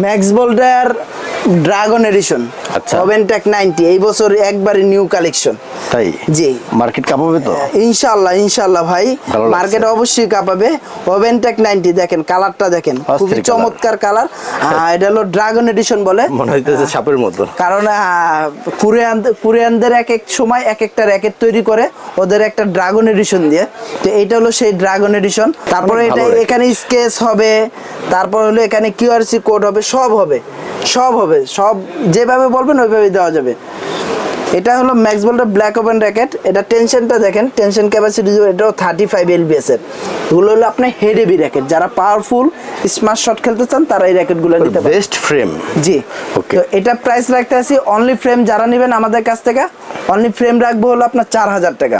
Max boulder dragon addition আচ্ছা ওভেনটেক 90 এই বছর একবারে নিউ কালেকশন তাই জি মার্কেট কাঁপাবে তো ইনশাআল্লাহ ভাই মার্কেট অবশ্যই কাঁপাবে ওভেনটেক 90 দেখেন কালারটা দেখেন খুবই চমৎকার কালার এটা হলো ড্রাগন এডিশন বলে মনে হইতেছে সাপের মতো কারণ কোরিয়ানদের এক এক সময় এক একটা র‍্যাকেট তৈরি করে ওদের একটা ড্রাগন এডিশন দিয়ে তো এটা হলো সেই ড্রাগন এডিশন তারপরে এটা এখানে স্কেচ হবে তারপর হলো এখানে কিউআরসি কোড হবে সব যেভাবে বলবেন ওইভাবে দেওয়া যাবে এটা হলো max boulder black open racket এটা টেনশনটা দেখেন টেনশন ক্যাপাসিটি এটাও 35 এলবিএস এর এগুলো হলো আপনার হেড হেভি র‍্যাকেট যারা পাওয়ারফুল স্মার্ট শট খেলতে চান তারা এই র‍্যাকেটগুলো নিতে পারেন বেস্ট ফ্রেম জি ওকে তো এটা প্রাইস রাখতে আছি অনলি ফ্রেম যারা নেবেন আমাদের কাছ থেকে অনলি ফ্রেম রাখবো হলো আপনার 4000 টাকা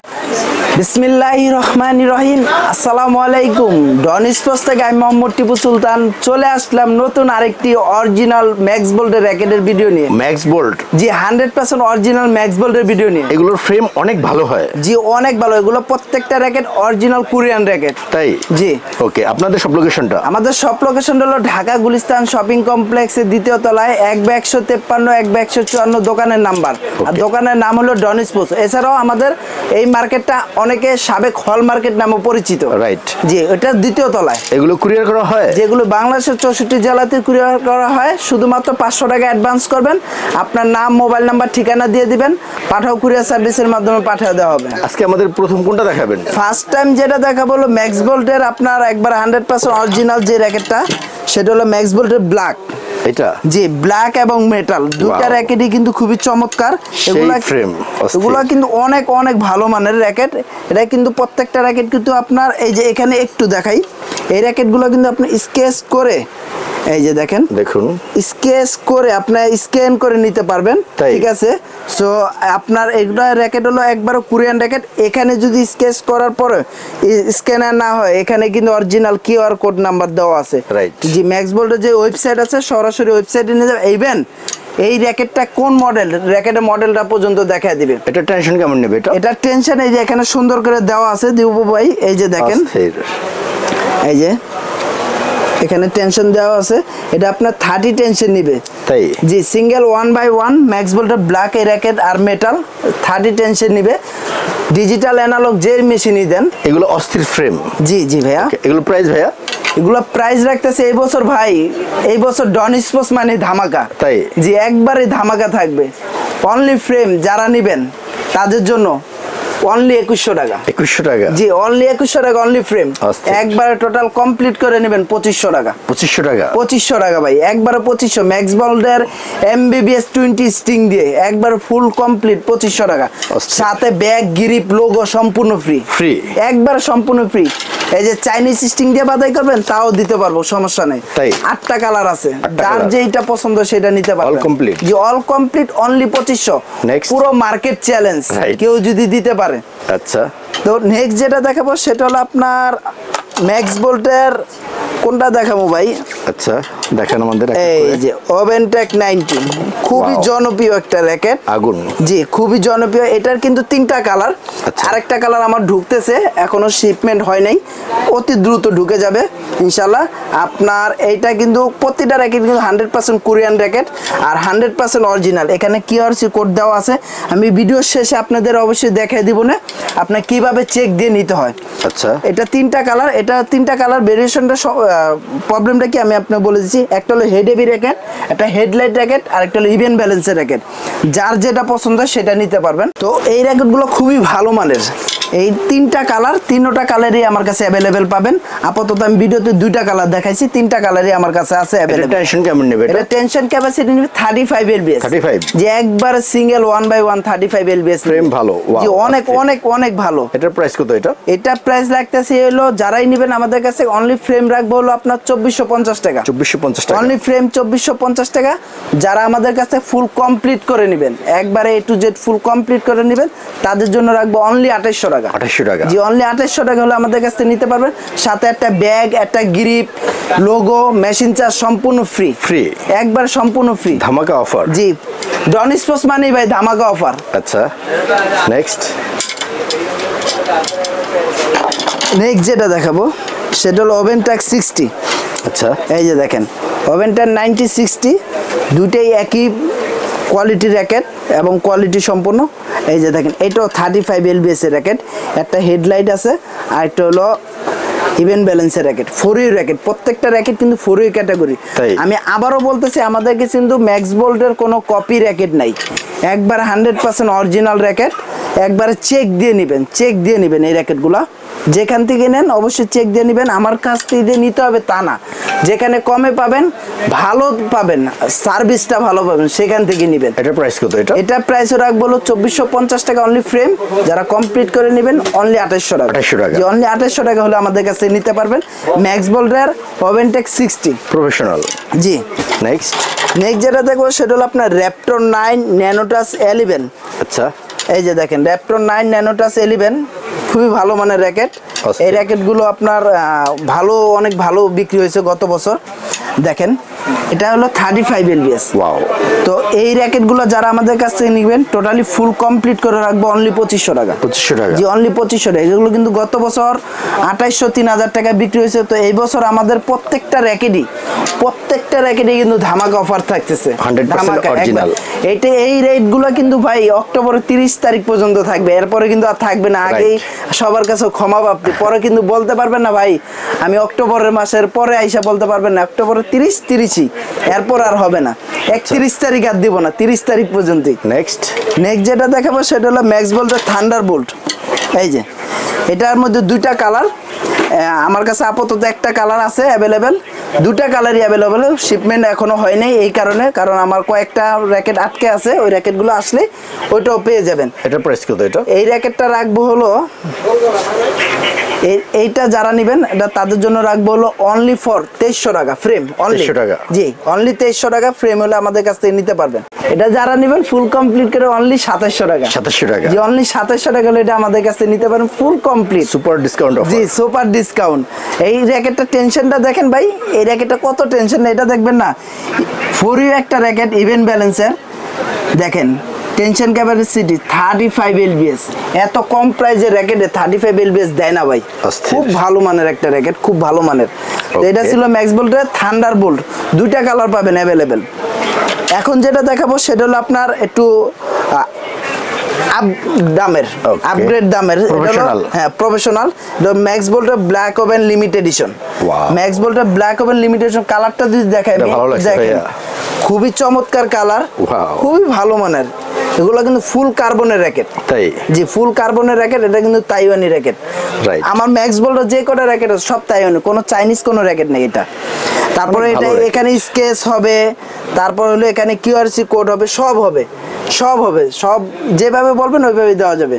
বিসমিল্লাহির রহমানির রহিম আসসালামু আলাইকুম ডন স্পোর্টস থেকে আমি মোহাম্মদ টিপু সুলতান চলে আসলাম নতুন আরেকটি অরিজিনাল ম্যাক্স বোল্ডের র‍্যাকেটের ভিডিও নিয়ে ম্যাক্স বোল্ড জি 100% অরিজিনাল ম্যাক্স বোল্ডের ভিডিও নিয়ে এগুলোর ফ্রেম অনেক ভালো হয় জি অনেক ভালো এগুলো প্রত্যেকটা র‍্যাকেট অরিজিনাল কোরিয়ান র‍্যাকেট তাই জি ওকে আপনাদের সব লোকেশনটা আমাদের সব লোকেশন হলো ঢাকা গুলিস্তান শপিং কমপ্লেক্সের দ্বিতীয় তলায় 1/153 1/154 দোকানের নাম্বার আর দোকানের নাম হলো ডন স্পোর্টস এছাড়াও আমাদের এই মার্কেটটা অনেকে সাবেক হল মার্কেট নামে পরিচিত রাইট জি এটা দ্বিতীয় তলায় এগুলো কুরিয়ার করা হয় যেগুলো বাংলাদেশের 64 জেলাতে কুরিয়ার করা হয় শুধুমাত্র 500 টাকা অ্যাডভান্স করবেন আপনার নাম মোবাইল নাম্বার ঠিকানা দিয়ে দিবেন পাঠাও কুরিয়ার সার্ভিসের মাধ্যমে পাঠিয়ে দেওয়া হবে আজকে আমাদের প্রথম কোনটা দেখাবেন ফার্স্ট টাইম যেটা দেখাবো হলো ম্যাক্স বোল্ডের আপনার একবার 100% অরিজিনাল যে র‍্যাকেটটা সেটা হলো ম্যাক্স বোল্ডের ব্ল্যাক এটা জি ব্ল্যাক এবং মেটাল দুটো র‍্যাকেটই কিন্তু খুবই চমৎকার এগুলা কিন্তু অনেক ভালো মানের র‍্যাকেট এটা কিন্তু প্রত্যেকটা র‍্যাকেট কিন্তু আপনার এই যে এখানে একটু দেখাই এই র‍্যাকেটগুলো কিন্তু আপনি স্কেচ করে এই যে দেখেন দেখুন স্কেচ করে আপনি স্ক্যান করে নিতে পারবেন ঠিক আছে সো আপনার এগুলা র‍্যাকেট হলো একবার কোরিয়ান র‍্যাকেট এখানে যদি স্কেচ করার পরে স্ক্যানার না হয় এখানে কিন্তু অরিজিনাল কিউআর কোড নাম্বার দেওয়া আছে জি ম্যাক্স বোল্ডের যে ওয়েবসাইট আছে সরাসরি ওয়েবসাইটে নিয়ে যাবেন ইভেন এই র‍্যাকেটটা কোন মডেল র‍্যাকেটের মডেলটা পর্যন্ত দেখায় দিবে এটা টেনশন কেমন নেবে এটা টেনশন এই যে এখানে সুন্দর করে দেওয়া আছে দিবু ভাই এই যে দেখেন এই যে এখানে টেনশন দেওয়া আছে এটা আপনার 30 টেনশন নেবে তাই জি সিঙ্গেল 1/1 ম্যাক্স বোল্ডের ব্ল্যাক এই র‍্যাকেট আর মেটাল 30 টেনশন নেবে ডিজিটাল অ্যানালগ যে মেশিনই দেন এগুলো অস্থির ফ্রেম জি ভাইয়া এগুলো প্রাইস ভাইয়া এগুলো প্রাইস রাখতেছে এই বছর ভাই এই বছর ডন স্পোর্টস মানে ধামাকা তাই জি একবারে ধামাকা থাকবে অনলি ফ্রেম যারা নেবেন তাদের জন্য অনলি 2100 টাকা জি অনলি 2100 টাকা অনলি ফ্রেম একবারে টোটাল কমপ্লিট করে নেবেন 2500 টাকা ভাই একবারে 2500 ম্যাক্স বোল্ডের এমবিবিএস 20 স্টিং দিয়ে একবার ফুল কমপ্লিট 2500 টাকা সাথে ব্যাগ গ্রিপ লোগো সম্পূর্ণ ফ্রি একবারে সম্পূর্ণ ফ্রি এই যে চাইনিজ স্টিং দিয়ে বাদাই করবেন তাও দিতে পারবো সমস্যা নেই 8টা কালার আছে যার যেটা পছন্দ সেটা নিতে পারবেন অল কমপ্লিট জি অল কমপ্লিট অনলি 2500 পুরো মার্কেট চ্যালেঞ্জ কেউ যদি দিতে পারে আচ্ছা তো নেক্সট যেটা দেখাবো সেটা হলো আপনার ম্যাক্স বোল্টের কোনটা দেখাবো ভাই আচ্ছা দেখেন আমাদের এই যে ওভেনটেক 90 খুবই জনপ্রিয় একটা র‍্যাকেট আগুন জি খুবই জনপ্রিয় এটার কিন্তু 3টা কালার আরেকটা কালার আমার ঢুকতেছে এখনো শিপমেন্ট হয় নাই অতি দ্রুত ঢুকে যাবে ইনশাআল্লাহ আপনার এইটা কিন্তু প্রতিটা র‍্যাকেট কিন্তু 100% কোরিয়ান র‍্যাকেট আর 100% অরিজিনাল এখানে কিউআরসি কোড দেওয়া আছে আমি ভিডিওর শেষে আপনাদের অবশ্যই দেখাই দিব না আপনি কিভাবে চেক দিয়ে নিতে হয় আচ্ছা এটা 3টা কালার এটা 3টা কালার ভেরিয়েশনটা প্রবলেমটা কি আমি আপনাকে বলে দিচ্ছি একটা হলো হেড হেভি র‍্যাকেট একটা হেডলাইট র‍্যাকেট আর একটা হলো ইভেন ব্যালেন্সের র‍্যাকেট যার যেটা পছন্দ সেটা নিতে পারবেন তো এই র‍্যাকেটগুলো খুবই ভালো মানের এই 3টা কালার 3টা কালারই আমার কাছে अवेलेबल পাবেন আপাতত আমি ভিডিওতে 2টা কালার দেখাইছি 3টা কালারই আমার কাছে আছে अवेलेबल টেনশন কেমন নেবে এটা টেনশন ক্যাপাসিটি নেবে 35 এলবিএস 35 যে একবার সিঙ্গেল 1/1 35 এলবিএস ফ্রেম ভালো জি অনেক ভালো এটার প্রাইস কত এটা প্রাইস লাগতেছে হলো যারাই নেবেন আমাদের কাছে অনলি ফ্রেম রাখবো হলো আপনার 2450 টাকা অনলি ফ্রেম 2450 টাকা যারা আমাদের কাছে ফুল কমপ্লিট করে নেবেন একবারে A to Z full complete করে নেবেন তাদের জন্য রাখবো অনলি 2800 টাকা জি অনলি 2800 টাকা হলে আমাদের কাছে নিতে পারবেন সাথে একটা ব্যাগ একটা গ্রিপ লোগো মেশিন চার্জ সম্পূর্ণ ফ্রি একবার সম্পূর্ণ ফ্রি ধামাকা অফার জি ডন স্পোর্টস মানে ভাই ধামাকা অফার আচ্ছা নেক্সট যেটা দেখাবো সেটা হলো ওভেনটেক 60 আচ্ছা, এই যে দেখেন ওভেনটা 90-60 দুটেই একই কোয়ালিটি র্যাকেট এবং কোয়ালিটি সম্পূর্ণ। এই যে দেখেন এটাও 35 LBS এর র্যাকেট, একটা হেডলাইট আছে আর একটা হলো ইভেন ব্যালেন্সের র্যাকেট, 4U র্যাকেট। প্রত্যেকটা র্যাকেট কিন্তু 4U ক্যাটাগরি। আমি আবারও বলতেছি আমাদের কাছে কিন্তু ম্যাক্স বোল্টের কোনো কপি র্যাকেট নাই, একবার 100% অরিজিনাল র্যাকেট। একবারে চেক দিয়ে নেবেন এই র্যাকেটগুলো যেখান থেকে নেন অবশ্যই চেক দিয়ে নেবেন। আমার কাছ থেকে নিতে হবে তা না, যেখানে কমে পাবেন ভালো পাবেন সার্ভিসটা ভালো পাবেন সেখান থেকে নেবেন। এটা প্রাইস কত? এটা প্রাইস রাখবো হলো 2450 টাকা অনলি ফ্রেম। যারা কমপ্লিট করে নেবেন অনলি 2800 টাকা। যে অনলি 2800 টাকা হলে আমাদের কাছে নিতে পারবেন ম্যাক্স বোল্টের ওভেনটেক 60 প্রফেশনাল। জি নেক্সট যেটা দেখবো সেটা হলো আপনার র্যাপটর 9 ন্যানোটাচ 11। আচ্ছা, এই যে দেখেন র্যাপটর 9 ন্যানোটাচ 11 খুবই ভালো মানের র্যাকেট। এই র্যাকেটগুলো আপনার অনেক ভালো বিক্রি হয়েছে গত বছর। দেখেন এটা হলো 35 LBS। ওয়াও। তো এই র্যাকেটগুলো যারা আমাদের কাছ থেকে নেবেন টোটালি ফুল কমপ্লিট করে রাখবো অনলি 2500 টাকা। 2500 টাকা? জি অনলি 2500 টাকা। এগুলো কিন্তু গত বছর 2800-3000 টাকা বিক্রি হয়েছে। তো এই বছর আমাদের প্রত্যেকটা র্যাকেটই কিন্তু ধামাকা অফার থাকতেছে, 100% অরিজিনাল। এই রেটগুলো কিন্তু ভাই অক্টোবরের 30 তারিখ পর্যন্ত থাকবে, এরপরে কিন্তু আর থাকবে না। আগেই সবার কাছে ক্ষমা প্রাপ্তি, পরে কিন্তু বলতে পারবেন না ভাই আমি অক্টোবরের মাসের পরে আইসা বলতে পারবেন না অক্টোবরের 30-30ই, এরপর আর হবে না। 31 তারিখ আর দিব না, 30 তারিখ পর্যন্ত। নেক্সট যেটা দেখাবো সেটা হলো ম্যাক্স বোল্টের থান্ডারবোল্ট। এই যে এটার মধ্যে দুইটা কালার আমার কাছে আপাতত একটা কালার আছে অ্যাভেলেবেল, দুটা কালারই অ্যাভেলেবেল। শিপমেন্ট এখনো হয় নাই এই কারণ আমার কয়েকটা র্যাকেট আটকে আছে, ওই র্যাকেটগুলো আসলে ওইটাও পেয়ে যাবেন। এটা প্রাইস কত? এই র্যাকেটটা রাখবো হলো এইটা যারা নেবেন এটা তাদের জন্য রাখবো হলো অনলি ফর 2300 টাকা ফ্রেম। অনলি 2300 টাকা? জি অনলি 2300 টাকা ফ্রেম হলে আমাদের কাছ থেকে নিতে পারবেন। এটা যারা নেবেন ফুল কমপ্লিট করে অনলি 2700 টাকা। 2700 টাকা? জি অনলি 2700 টাকা হলে এটা আমাদের কাছ থেকে নিতে পারেন full complete, super discount offer. জি সুপার ডিসকাউন্ট। এই র্যাকেটটা টেনশনটা দেখেন ভাই, এই র্যাকেটটা কত টেনশন এটা দেখবেন না। 4U একটা র্যাকেট ইভেন ব্যালেন্সের, দেখেন টেনশন ক্যাপাসিটি 35 LBS। এত কম প্রাইসের র্যাকেটে 35 LBS দেয় না ভাই, খুব ভালো মানের একটা র্যাকেট, খুব ভালো মানের। তো এটা ছিল ম্যাক্স বোল্টের থান্ডারবোল্ট, দুইটা কালার পাবেন অ্যাভেলেবেল। এখন যেটা দেখাবো সেটা হলো আপনার একটু আপগ্রেড দামের, হ্যাঁ প্রফেশনাল। ম্যাক্স বোল্টের black woven limited edition. Max বোল্টের ব্ল্যাক ওভেন লিমিটেড এডিশন কালারটা যদি দেখাই দেখেন খুবই চমৎকার কালার, খুবই ভালো মানের। এগুলো কিন্তু ফুল কার্বনের র্যাকেট। তাই? জি ফুল কার্বনের র্যাকেট, এটা কিন্তু তাইওয়ানি র্যাকেট। আমার ম্যাক্স বোল্টের যে কটা র্যাকেট আছে সব তাইওয়ানি, কোনো চাইনিজ কোনো র্যাকেট নেই এটা। তারপরে এটা এখানে স্কেচ হবে, তারপর হলো এখানে QRC কোড হবে, সব যেভাবে বলবেন ওইভাবে দেওয়া যাবে।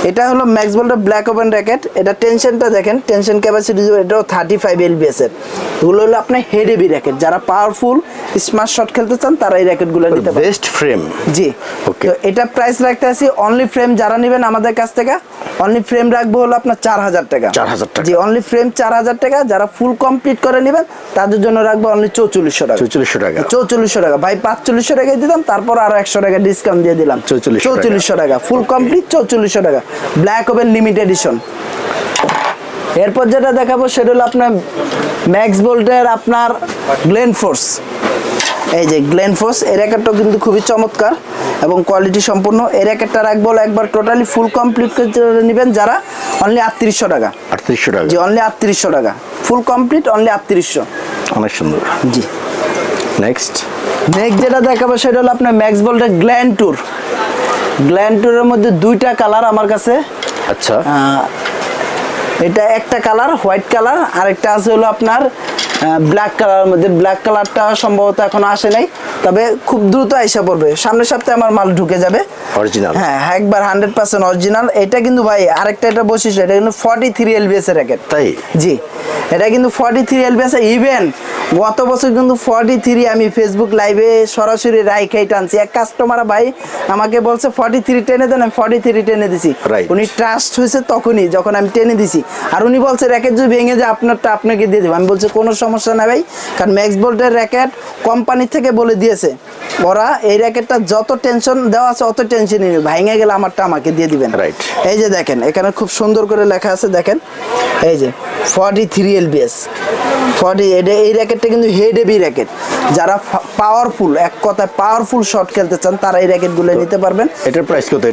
এটা হলো ম্যাক্স বোল্টের ব্ল্যাক ওভেন র্যাকেট। এটা টেনশনটা দেখেন, টেনশন ক্যাপাসিটি এটাও 35 LBS এর। এগুলো হলো আপনার হেভি র্যাকেট, যারা পাওয়ারফুল স্মার্ট শট খেলতে চান তারা এই র্যাকেটগুলো নিতে পারেন। Best frame. জি ওকে। তো এটা প্রাইস রাখতে আছি অনলি ফ্রেম যারা নেবেন আমাদের কাছ থেকে অনলি ফ্রেম রাখবো হলো আপনার 4000 টাকা। 4000 টাকা? জি অনলি ফ্রেম 4000 টাকা। যারা ফুল কমপ্লিট করে নেবেন তাদের জন্য রাখবো অনলি 4400 টাকা। 4400 টাকা? 4400 টাকা ভাই, 4500 টাকায় দিলাম, তারপর আরো 100 টাকা ডিসকাউন্ট দিয়ে দিলাম। 4400 টাকা ফুল কমপ্লিট, 4400 টাকা ব্ল্যাক ওভেন লিমিটেড এডিশন। এরপর যেটা দেখাবো সেটা হলো আপনার ম্যাক্স বোল্টের আপনার গ্লেনফোর্স। এই যে গ্লেনফোর্স, এই র্যাকেটটাও কিন্তু খুবই চমৎকার এবং কোয়ালিটি সম্পূর্ণ। এই র্যাকেটটা রাখবো একবার টোটালি ফুল কমপ্লিট করে নেবেন যারা অনলি 3800 টাকা। 3800 টাকা? জি অনলি 3800 টাকা ফুল কমপ্লিট, অনলি 3800। অনেক সুন্দর। জি নেক্সট যেটা দেখাবো সেটা হলো আপনার ম্যাক্স বোল্টের গ্ল্যান্টুরের মধ্যে দুইটা কালার আমার কাছে। আচ্ছা, এটা একটা কালার হোয়াইট কালার, আর একটা আছে হলো আপনার ব্ল্যাক কালারের মধ্যে। ব্ল্যাক কালারটা সম্ভবত এখনো আসে নাই, তবে খুব দ্রুত আইসা পড়বে, সামনের সপ্তাহে আমার মাল ঢুকে যাবে। অরিজিনাল? হ্যাঁ একবার 100% অরিজিনাল। এটা কিন্তু ভাই আরেকটা এটা বৈশিষ্ট্য, এটা কিন্তু 43 LBS এর র্যাকেট। তাই? জি এটা কিন্তু 43 LBS। ইভেন গত বছর কিন্তু 43 আমি ফেসবুক লাইভে সরাসরি রাইখাই টানছি। এক কাস্টমার ভাই আমাকে বলছে 43 টেনে দেন, আমি 43 টেনে দিছি। উনি ট্রাস্ট হয়েছে তখনই যখন আমি টেনে দিছি, আর উনি বলছে র্যাকেট যদি ভেঙে যায় আপনারটা আপনাকে দিয়ে দেবো। আমি বলছি কোনো সমস্যা সমস্যা নাই ভাই, কারণ ম্যাক্স বোল্টের র্যাকেট কোম্পানি থেকে বলে দিয়েছে ওরা এই র্যাকেটটা যত টেনশন দেওয়া আছে অত টেনশনই নেই, ভাঙে গেলে আমারটা আমাকে দিয়ে দিবেন। রাইট। এই যে দেখেন এখানে খুব সুন্দর করে লেখা আছে, দেখেন এই যে 43 LBS 40, এই র্যাকেটটা কিন্তু হেড হেভি র্যাকেট। যারা পাওয়ারফুল, এক কথায় পাওয়ারফুল শট খেলতে চান তারা এই র্যাকেটগুলো নিতে পারবেন। এটার প্রাইস কত?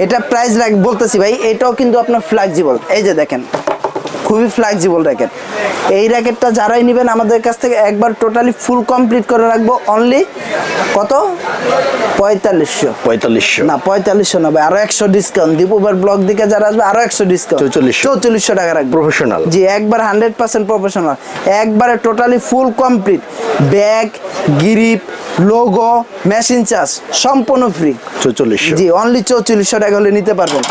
এটা প্রাইস বলতেছি ভাই, এটাও কিন্তু আপনার ফ্লেক্সিবল। এই যে দেখেন খুবই ফ্লেক্সিবল র্যাকেট। এই র্যাকেটটা যারাই নেবেন আমাদের কাছ থেকে একবার টোটালি ফুল কমপ্লিট করে রাখবো অনলি কত 4500 না 4500 না ভাই, আরো 100 ডিসকাউন্ট দীপুবার ব্লগ দিকে যারা আসবে আরো 100 ডিসকাউন্ট 4400 টাকা রাখবো। প্রফেশনাল, জি একবার 100% প্রফেশনাল, একবারে totally full complete, bag, grip, logo, machine charge সম্পূর্ণ ফ্রি। 4400, জি অনলি 4400 টাকা হলে নিতে পারবেন।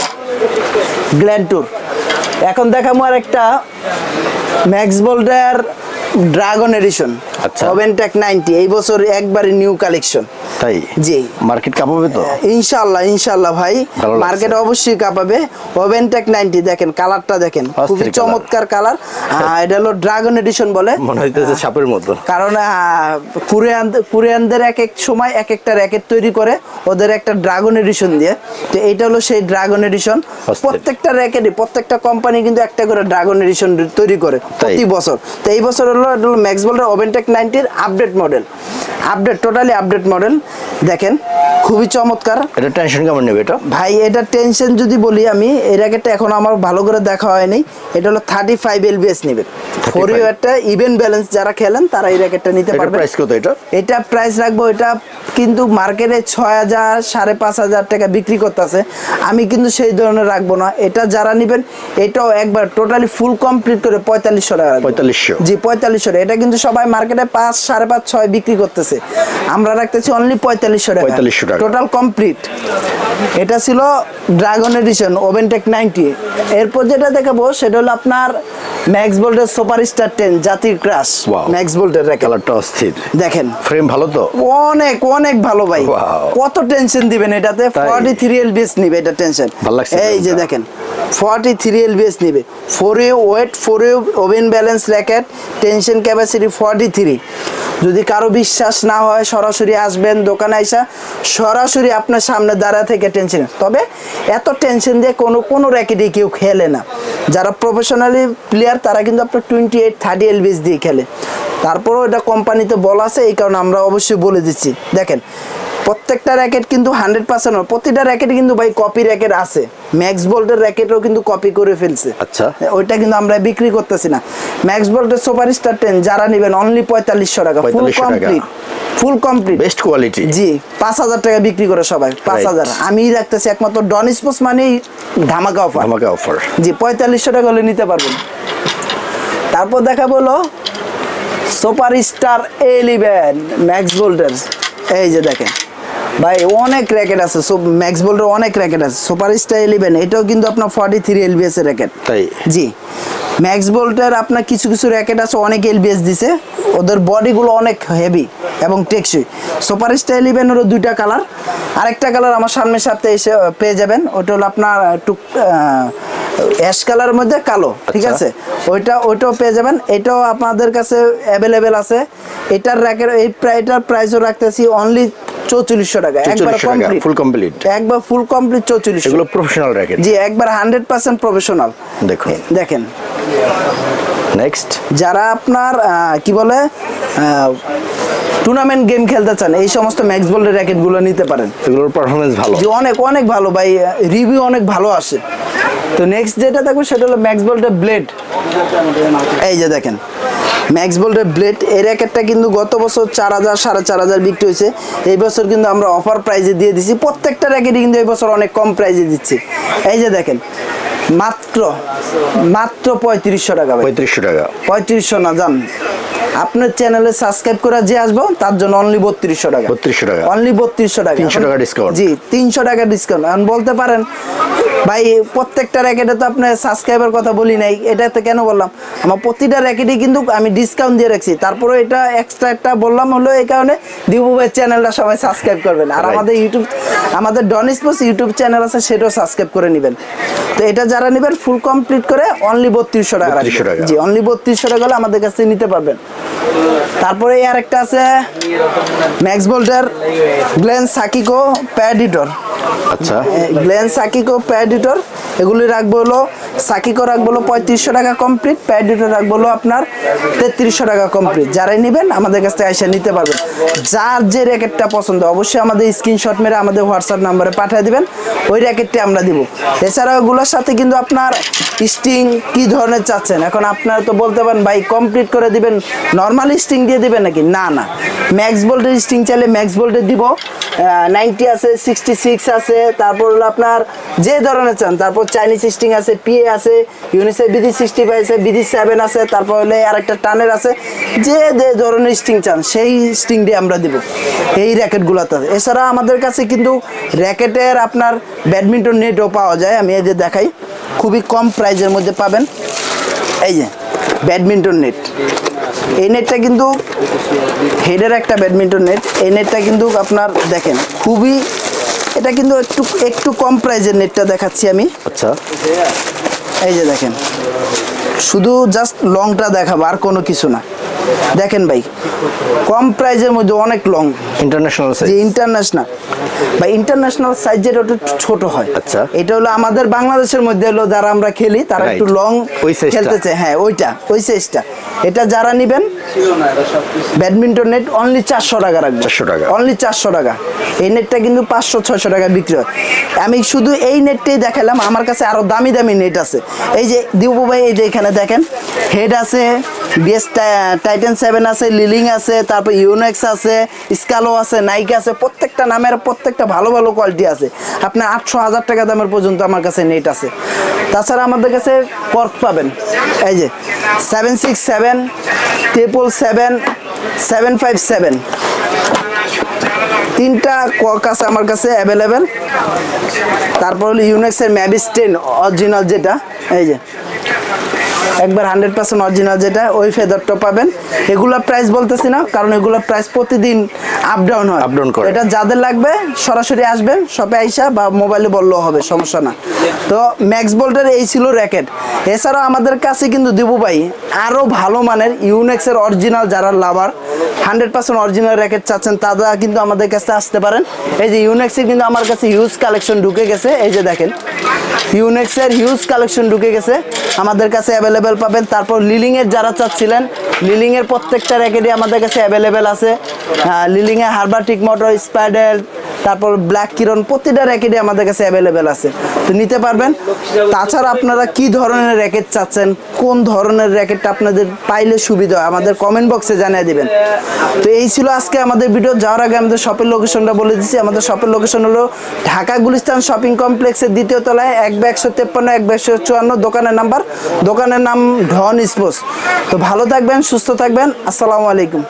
গ্ল্যান্ড ট্যুর। এখন দেখাবো আর একটা ম্যাক্স বোল্টের ড্রাগন এডিশন, আচ্ছা। ওভেনটেক 90, এই বছর একবারে নিউ কালেকশন। তাই? জি মার্কেট কাঁপাবে তো ইনশাআল্লাহ ভাই, মার্কেট অবশ্যই কাঁপাবে। ওভেনটেক 90 দেখেন, কালারটা দেখেন খুবই চমৎকার কালার। এটা হলো ড্রাগন এডিশন বলে, মনে হইতেছে সাপের মতো, কারণ কোরিয়ানদের এক এক সময় এক একটা র্যাকেট তৈরি করে ওদের একটা ড্রাগন এডিশন দিয়ে, তো এইটা হলো সেই ড্রাগন এডিশন। প্রত্যেকটা র্যাকেটই প্রত্যেকটা কোম্পানি কিন্তু একটা করে ড্রাগন এডিশন তৈরি করে প্রতি বছর। তো এই বছর হলো ম্যাক্স বোল্টের woven tech 90 update model, totally update model. দেখেন খুবই চমৎকার। এটা টেনশন কেমন নেবে এটা ভাই? এটা টেনশন যদি বলি আমি, এই র্যাকেটটা এখন আমার ভালো করে দেখা হয়নি, এটা হলো 35 LBS নেবে। ফোরিও একটা ইভেন ব্যালেন্স যারা খেলেন তারা এই র্যাকেটটা নিতে পারবে। প্রাইস কত এটা? এটা প্রাইস রাখবো, এটা কিন্তু মার্কেটে 6000 5500 টাকা বিক্রি করতেছে, আমি কিন্তু সেই ধরনের রাখবো না। এটা যারা নেবেন এটাও একবার টোটালি ফুল কমপ্লিট করে 4500 টাকা। 4500? জি 4500। এটা কিন্তু সবাই মার্কেটে 5 5.5 6 বিক্রি করতেছে, আমরা রাখতেছি অনলি 4500 টাকা টোটাল কমপ্লিট। এটা ছিল ড্রাগন এডিশন ওভেনটেক 90। এরপর যেটা দেখাবো সেটা হলো আপনার ম্যাক্স বোল্টের সুপারস্টার 10 জাতির ক্রাশ। ম্যাক্স বোল্টের র্যাকেট, কালারটা অস্থির, দেখেন ফ্রেম ভালো তো? অনেক অনেক ভালো ভাই, কত টেনশন দিবেন এটাতে। 43 LBS নিবে এটা, টেনশন ভালো লাগছে। এই যে দেখেন 43 LBS নিবে, 4U weight, 4U even balance racket, tension capacity 43। যদি কারো বিশ্বাস না হয় সরাসরি আসবেন দোকানে, আইসা সরাসরি আপনার সামনে দাঁড়া থেকে টেনশন। তবে এত টেনশন দিয়ে কোনো র্যাকেটই কেউ খেলে না, যারা প্রফেশনালি প্লেয়ার তারা কিন্তু আপনার 28 30 LBS দিয়ে খেলে। তারপরেও এটা কোম্পানিতে বলা আছে, এই কারণে আমরা অবশ্যই বলে দিচ্ছি। দেখেন প্রত্যেকটা র্যাকেট কিন্তু 100%, প্রতিটা র্যাকেটে কিন্তু ভাই কপি র্যাকেট আছে, ম্যাক্স বোল্টের র্যাকেটও কিন্তু কপি করে ফেলছে। আচ্ছা, ওইটা কিন্তু আমরা বিক্রি করতেছি না। ম্যাক্স বোল্টের সুপারস্টার 10 যারা নেবেন অনলি 4500 টাকা, ফুল কমপ্লিট বেস্ট কোয়ালিটি। জি 5000 টাকা বিক্রি করে সবাই, 5000 আমি রাখতেছি একমাত্র ডন স্পোর্টস মানেই ধামাকা অফার। জি 4500 টাকা হলে নিতে পারবেন। তারপর দেখাবো হলো সুপারস্টার 11 ম্যাক্স বোল্টের। এই যে দেখেন ভাই অনেক র্যাকেট আছে, ম্যাক্স বোল্টের অনেক র্যাকেট আছে। সুপারস্টার 11 এটাও কিন্তু আপনার 43 LBS এর র্যাকেট। তাই? জি ম্যাক্স বোল্টের আপনার কিছু র্যাকেট আছে অনেক LBS দিছে, ওদের বডিগুলো অনেক হেভি এবং টেকসই। সুপারস্টার 11 এরও দুইটা কালার, আরেকটা কালার আমার সামনের সপ্তাহে এসে পেয়ে যাবেন, ওটা হলো আপনার একটু অ্যাশ কালারের মধ্যে কালো, ঠিক আছে? ওইটাও পেয়ে যাবেন, এটাও আপনাদের কাছে অ্যাভেলেবেল আছে। এটার র্যাকের এটার প্রাইসও রাখতেছি অনলি 4400 টাকা, একবার কমপ্লিট, একবার ফুল কমপ্লিট 4400। এগুলো প্রফেশনাল র্যাকেট? জি একবার 100% প্রফেশনাল। দেখেন নেক্সট, যারা আপনার কি বলে টুর্নামেন্ট গেম খেলতে চান এই সমস্ত ম্যাক্স বোল্টের র্যাকেটগুলো নিতে পারেন, এগুলোর পারফরম্যান্স ভালো। জি অনেক ভালো ভাই, রিভিউ অনেক ভালো আসে। তো নেক্সট যেটা দেখবো সেটা হলো ম্যাক্স বোল্টের ব্লেড। এই যে দেখেন ম্যাক্স বোল্টের ব্লেড, এই র্যাকেটটা কিন্তু গত বছর 4000 4500 বিক্রি হয়েছে, এই বছর কিন্তু আমরা অফার প্রাইজে দিয়ে দিচ্ছি। প্রত্যেকটা র্যাকেটই কিন্তু এই বছর অনেক কম প্রাইজে দিচ্ছি। এই যে দেখেন মাত্র 3500 টাকা। 3500 টাকা? 3500 না, জান আপনার চ্যানেলে সাবস্ক্রাইব করে যে আসবো তার জন্য অনলি 3200 টাকা। 3200 টাকা অনলি, 3200 টাকা, 300 টাকা ডিসকাউন্ট। জি 300 টাকা ডিসকাউন্ট। এখন বলতে পারেন ভাই প্রত্যেকটা র্যাকেটে তো আপনার সাবস্ক্রাইবার কথা বলি নাই, এটাতে কেন বললাম? আমার প্রতিটা র্যাকেটই কিন্তু আমি ডিসকাউন্ট দিয়ে রাখছি, তারপরে এটা এক্সট্রা একটা বললাম হলো এই কারণে দীপু ভাইয়ের চ্যানেলটা সবাই সাবস্ক্রাইব করবেন, আর আমাদের ডন স্পোর্টস ইউটিউব চ্যানেল আছে সেটাও সাবস্ক্রাইব করে নেবেন। তো এটা যারা নেবেন ফুল কমপ্লিট করে অনলি 3200 টাকা। জি অনলি 3200 টাকা হলে আমাদের কাছ থেকে নিতে পারবেন। তারপরে আর একটা আছে ম্যাক্স বোল্টের গ্লেন সাকিকো প্যাডিটর। আচ্ছা, গ্লেন সাকিকো প্যাডিটর এগুলি রাখবো হলো সাকিকো রাখবো হলো 3500 টাকা কমপ্লিট, প্যাডিটর রাখবো হলো আপনার 3300 টাকা কমপ্লিট। যারাই নেবেন আমাদের কাছ থেকে এসে নিতে পারবেন। যার যে র্যাকেটটা পছন্দ অবশ্যই আমাদের স্ক্রিনশট মেরে আমাদের হোয়াটসঅ্যাপ নাম্বারে পাঠিয়ে দিবেন, ওই র্যাকেটটি আমরা দিব। এছাড়াও এগুলোর সাথে কিন্তু আপনার স্টিং কি ধরনের চাচ্ছেন, এখন আপনারা তো বলতে পারেন ভাই কমপ্লিট করে দিবেন, নর্মাল স্টিং দিয়ে দিবেন নাকি? না না, ম্যাক্স বোল্টের স্টিং চাইলে ম্যাক্স বোল্টের দিব, 90 আছে, 66 আছে, তারপর হলো আপনার যে ধরনের চান। তারপর চাইনিজ স্টিং আছে, পিএ আছে, ইউনিসেফ বিডি 65 আছে, বিডি 7 আছে, তারপর হলে আরেকটা টানের আছে। যে যে ধরনের স্টিং চান সেই স্টিং দিয়ে আমরা দিব এই র্যাকেটগুলোতে। এছাড়া আমাদের কাছে কিন্তু র্যাকেটের আপনার ব্যাডমিন্টন নেটও পাওয়া যায়। আমি এই যে দেখাই, খুবই কম প্রাইজের মধ্যে পাবেন। এই যে ব্যাডমিন্টন নেট, এই নেটটা কিন্তু হেডের একটা ব্যাডমিন্টন নেট। এই নেটটা কিন্তু আপনার দেখেন খুবই, এটা কিন্তু একটু কম প্রাইজের নেটটা দেখাচ্ছি আমি। আচ্ছা, এই যে দেখেন, শুধু জাস্ট লংটা দেখাবো আর কোনো কিছু না। দেখেন ভাই, কম প্রাইজের মধ্যে অনেক লং, ইন্টারন্যাশনাল যে ইন্টারন্যাশনাল বা ইন্টারন্যাশনাল সাইজের ওটা একটু ছোট হয়। আচ্ছা, এটা হলো আমাদের বাংলাদেশের মধ্যে হলো যারা আমরা খেলি তারা একটু লং খেলতে চায়, হ্যাঁ ওইটা ওই সাইজটা। এটা যারা নেবেন ব্যাডমিন্টন নেট অনলি 400 টাকা রাখবো, 400 টাকা, অনলি 400 টাকা। এই নেটটা কিন্তু 500-600 টাকা বিক্রি হয়। আমি শুধু এই নেটটাই দেখালাম, আমার কাছে আরো দামি দামি নেট আছে। এই যে দিবু ভাই, এই যে এখানে দেখেন হেড আছে, বিএস টাইটান 7 আছে, লিলিং আছে, তারপর ইউনেক্স আছে, স্কালো আছে, নাইকি আছে, প্রত্যেকটা নামের প্রত্যেকটা ভালো ভালো কোয়ালিটি আছে। আপনার 800-1000 টাকা দামের পর্যন্ত আমার কাছে নেট আছে। তাছাড়া আমাদের কাছে কর্ক পাবেন, এই যে 767, 777, 757, তিনটা কর্ক আছে আমার কাছে অ্যাভেলেবেল। তারপর হলো ইউনেক্সের ম্যাভিস 10 অরিজিনাল, যেটা এই যে একবার 100% অরিজিনাল, যেটা ওই ফেদারটা পাবেন। এগুলোর প্রাইস বলতেছি না, কারণ এগুলোর প্রাইস প্রতিদিন আপ ডাউন হয়। এটা যাদের লাগবে সরাসরি আসবেন শপে আইসা, বা মোবাইলে বললেও হবে, সমস্যা না। তো ম্যাক্স বোল্টের এই ছিল র্যাকেট। এছাড়াও আমাদের কাছে কিন্তু দিবু ভাই আরও ভালো মানের ইউনেক্সের অরিজিনাল, যারা লাভার 100% অরিজিনাল র্যাকেট চাচ্ছেন তারা কিন্তু আমাদের কাছে আসতে পারেন। এই যে ইউনেক্সের কিন্তু আমার কাছে হিউজ কালেকশন ঢুকে গেছে। এই যে দেখেন ইউনেক্সের হিউজ কালেকশন ঢুকে গেছে, আমাদের কাছে অ্যাভেলেবেল পাবেন। তারপর লিলিংয়ের যারা চাচ্ছিলেন, লিলিংয়ের প্রত্যেকটা র্যাকেটই আমাদের কাছে অ্যাভেলেবেল আছে। লিলিংয়ে হারবাটিক মোটর, স্পাইডার, তারপর ব্ল্যাক কিরণ, প্রতিটা র্যাকেটই আমাদের কাছে অ্যাভেলেবেল আছে, তো নিতে পারবেন। তাছাড়া আপনারা কি ধরনের র্যাকেট চাচ্ছেন, কোন ধরনের র্যাকেটটা আপনাদের পাইলে সুবিধা হয় আমাদের কমেন্ট বক্সে জানিয়ে দিবেন। তো এই ছিল আজকে আমাদের ভিডিও। যাওয়ার আগে আমাদের শপের লোকেশনটা বলে দিচ্ছি। আমাদের শপের লোকেশন হলো ঢাকা গুলিস্তান শপিং কমপ্লেক্সের 2য় তলায় 1/153, 1/154 দোকানের নাম্বার। দোকানের নাম ডন স্পোর্টস। তো ভালো থাকবেন, সুস্থ থাকবেন, আসসালামু আলাইকুম।